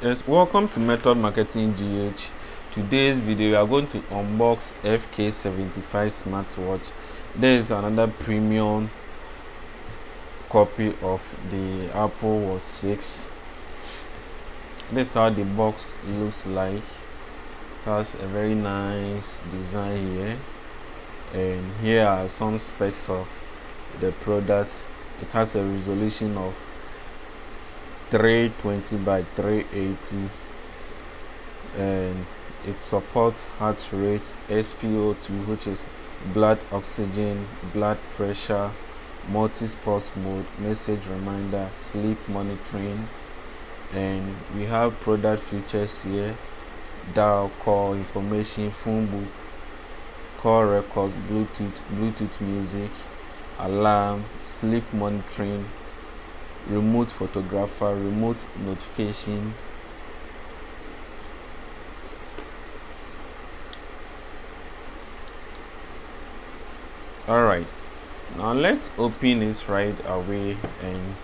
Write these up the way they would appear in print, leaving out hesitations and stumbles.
Yes, welcome to Method Marketing GH. Today's video we are going to unbox FK75 smartwatch. There is another premium copy of the Apple Watch 6. This is how the box looks like. It has a very nice design here, and here are some specs of the product. It has a resolution of 320 by 380, and it supports heart rate, SpO2, which is blood oxygen, blood pressure, multi-sports mode, message reminder, sleep monitoring, and we have product features here: dial, call information, phone book, call records, Bluetooth music, alarm, sleep monitoring, remote photographer, remote notification. Alright, now let's open it right away and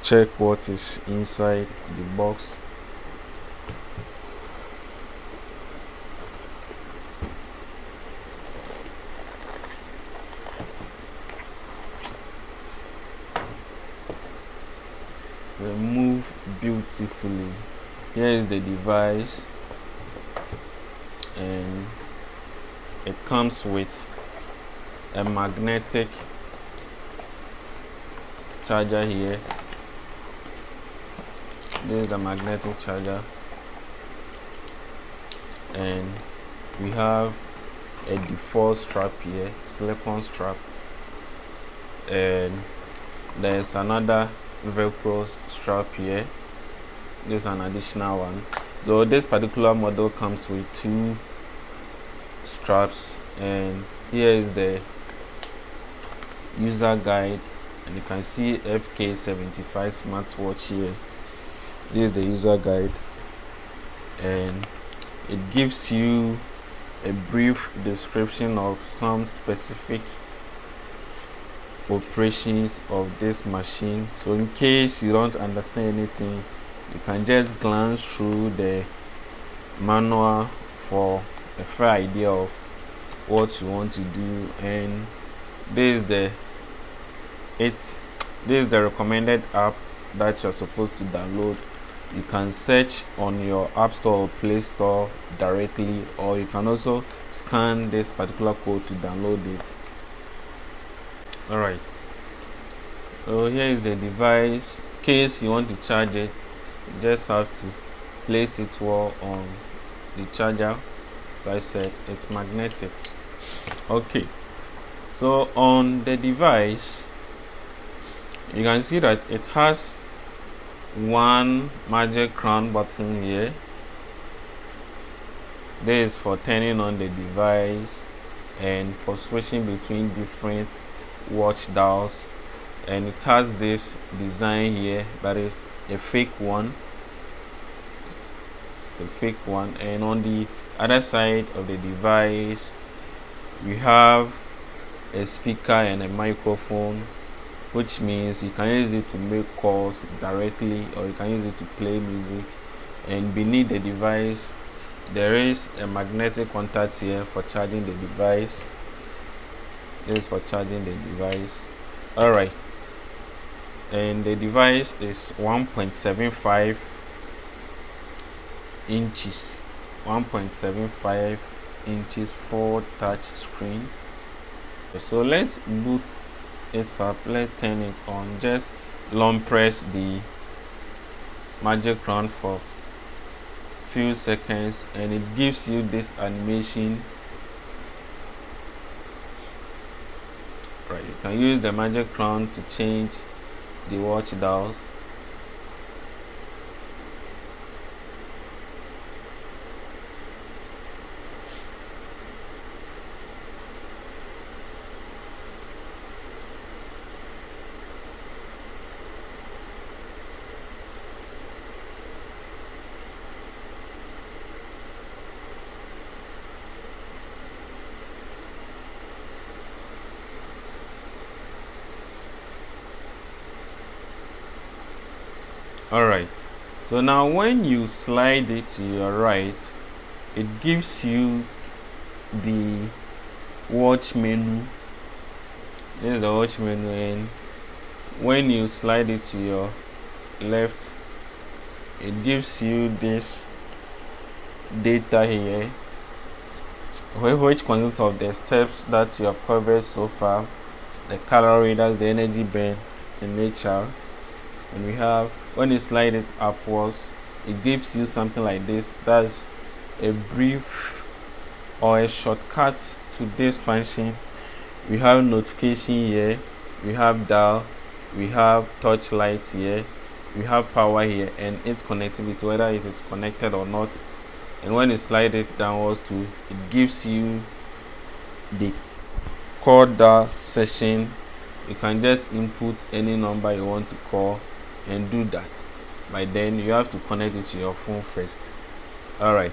check what is inside the box. Remove beautifully. Here is the device, and it comes with a magnetic charger here. This is the magnetic charger, and we have a default strap here, silicone strap, and there's another Velcro strap here. This is an additional one. So this particular model comes with two straps, and here is the user guide, and you can see FK75 smartwatch here. This is the user guide, and it gives you a brief description of some specific operations of this machine. So in case you don't understand anything, you can just glance through the manual for a fair idea of what you want to do. And this is the recommended app that you're supposed to download. You can search on your App Store or Play Store directly, or you can also scan this particular code to download it. Alright, so here is the device. In case you want to charge it, you just have to place it well on the charger. As I said, it's magnetic. Okay, so on the device, you can see that it has one magic crown button here. This is for turning on the device and for switching between different watch dials, and it has this design here that is a fake one. It's a fake one, and on the other side of the device we have a speaker and a microphone, which means you can use it to make calls directly, or you can use it to play music. And beneath the device there is a magnetic contact here for charging the device. This is for charging the device. Alright, and the device is 1.75 inches, 1.75 inches full touch screen. So let's boot it up. Let's turn it on. Just long press the magic crown for few seconds, and it gives you this animation. Right, you can use the magic crown to change the watch dials. Alright, So now when you slide it to your right, it gives you the watch menu. This is the watch menu, and when you slide it to your left, it gives you this data here, which consists of the steps that you have covered so far, the calorie, that's the energy burn, in nature. And we have, when you slide it upwards, it gives you something like this. That's a brief or a shortcut to this function. We have notification here, we have dial, we have touch light here, we have power here, and its connectivity, whether it is connected or not. And when you slide it downwards too, it gives you the call dial session. You can just input any number you want to call and do that. But then you have to connect it to your phone first. Alright,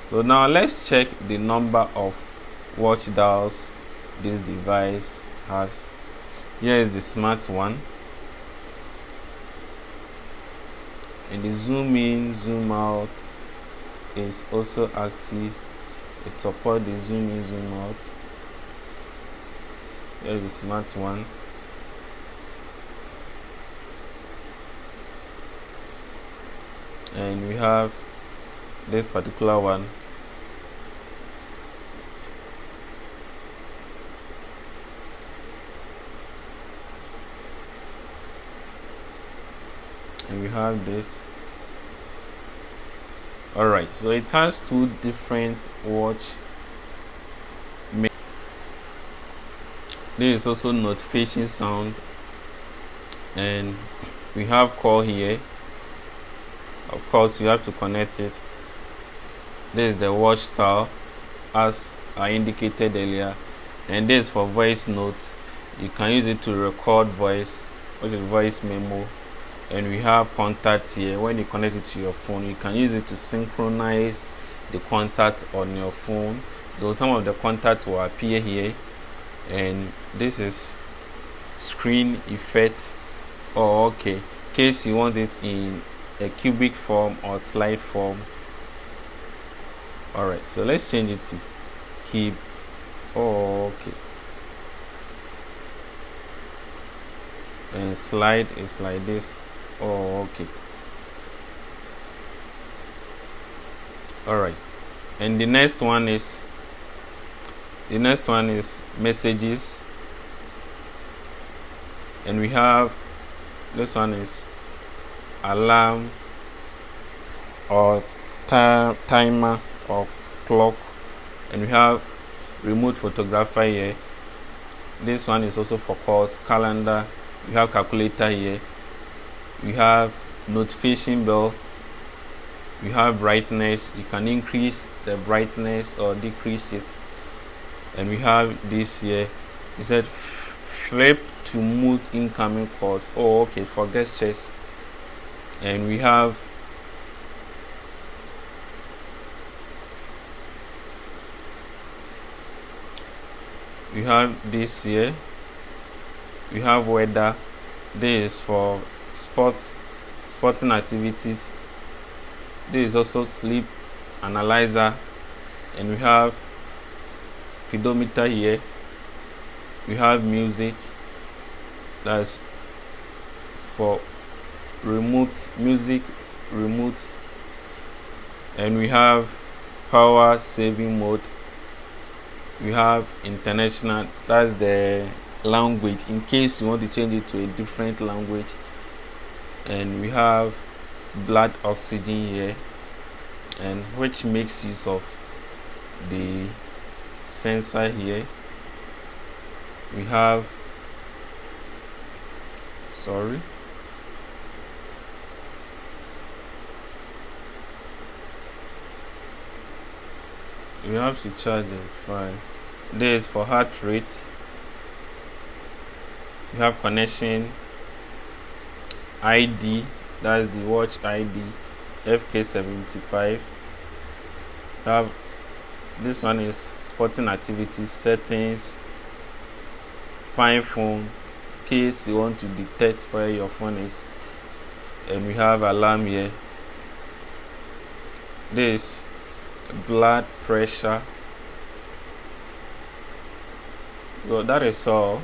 so now let's check the number of watch dials this device has. Here is the smart one, and the zoom in, zoom out is also active. It supports the zoom in, zoom out. Here is the smart one. And we have this particular one. And we have this. Alright, so it has two different watch. There is also notification sound, and we have call here. Of course, you have to connect it. This is the watch style, as I indicated earlier, and this is for voice note. You can use it to record voice, which is voice memo. And we have contacts here. When you connect it to your phone, you can use it to synchronize the contact on your phone. So some of the contacts will appear here, and this is screen effect. Oh, okay, in case you want it in a cubic form or slide form. Alright, so let's change it to keep. Oh, okay. And slide is like this. Oh, okay. Alright, and the next one is messages, and we have this one is alarm or timer or clock, and we have remote photographer here. This one is also for calls, calendar. We have calculator here. We have notification bell. We have brightness. You can increase the brightness or decrease it. And we have this here. It said flip to mute incoming calls. Oh, okay, for gestures. And we have this here. We have weather. This is for sporting activities. This is also sleep analyzer, and we have pedometer here. We have music. That's for music remote, and we have power saving mode. We have international, that's the language in case you want to change it to a different language. And we have blood oxygen here, and which makes use of the sensor here. We have we have to charge it. Fine. This is for heart rate. We have connection ID, that's the watch ID, FK75. We have this one is sporting activities, settings, find phone, in case you want to detect where your phone is. And we have alarm here. this blood pressure. So that is all.